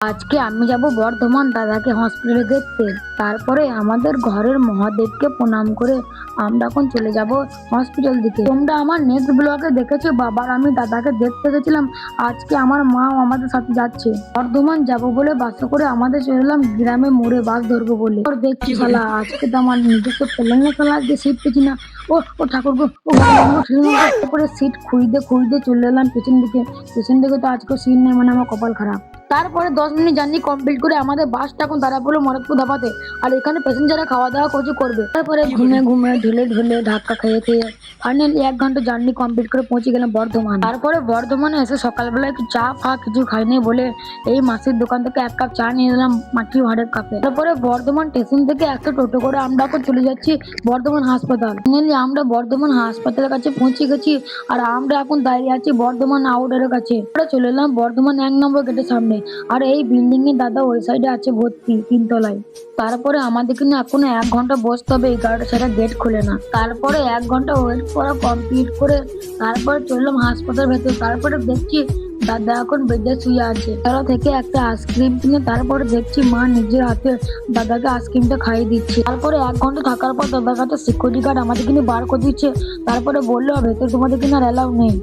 আজকে আমি যাব বর্ধমান দাদাকে হসপিটালে দেখতে। তারপরে আমাদের ঘরের মহাদেবকে প্রণাম করে আমরা এখন চলে যাব হসপিটাল দিকে। তোমরা আমার নেক্সট ব্লগে দেখেছো বাবার আমি দাদাকে দেখতে গেছিলাম। আজকে আমার মাও আমাদের সাথে যাচ্ছে। বর্ধমান যাব বলে বাসে করে আমাদের চলে এলাম গ্রামে মোড়ে বাস ধরবো বলে। ওর দেখছি শালা আজকে তো আমার নিজস্ব পেলাম না, শালা আজকে সিট পেছি না। ও ঠাকুর গো, ও ভগবান গো, তারপরে সিট খুঁজতে খুঁজতে চলে এলাম পেছন দিকে। পেছন দিকে তো আজকে সিট নেই, মানে আমার কপাল খারাপ। তারপরে 10 মিনিট জার্নি কমপ্লিট করে আমাদের বাসটা এখন দাঁড়া পড়লো মরদপুর ধাবাতে। আর এখানে প্যাসেঞ্জাররা খাওয়া দাওয়া করবে। তারপরে ঘুমে ঘুমে ঢুলে ঢুলে ধাক্কা খেয়ে খেয়ে ফাইনালি 1 ঘন্টা জার্নি কমপ্লিট করে পৌঁছে গেলাম বর্ধমান। তারপরে বর্ধমানে এসে সকালবেলা একটু চা ফা কিছু খাইনি বলে এই মাসির দোকান থেকে 1 কাপ চা নিয়ে এলাম মাটির ভাড়ের কাপে। তারপরে বর্ধমান স্টেশন থেকে একটা টোটো করে আমরা এখন চলে যাচ্ছি বর্ধমান হাসপাতাল। ফাইনালি আমরা বর্ধমান হাসপাতালের কাছে পৌঁছে গেছি। আর আমরা এখন দাঁড়িয়ে আছি বর্ধমান আউটারের কাছে। আমরা চলে এলাম বর্ধমান 1 নম্বর গেটের সামনে। আর এই বিল্ডিং এর দাদা ওই সাইডে আছে ভর্তি 3 তলায়। তারপরে আমাদেরকে নিয়ে এখনো 1 ঘন্টা বসতে হবে, 11টা ছাড়া গেট খোলে না। তারপরে 1 ঘন্টা ওয়েট করা কমপ্লিট করে তারপরে চললাম হাসপাতাল ভেতর। তারপরে দেখছি দাদা এখন বেডে শুয়ে আছে। তারা থেকে একটা আইসক্রিম কিনে তারপরে দেখছি মা নিজের হাতে দাদাকে আইসক্রিমটা খাইয়ে দিচ্ছে। তারপরে 1 ঘন্টা থাকার পর দাদার কাছে সিকিউরিটি গার্ড আমাদের কিনে বার করে দিচ্ছে। তারপরে বললো ভেতর তোমাদের কিনে আর অ্যালাউ নেই।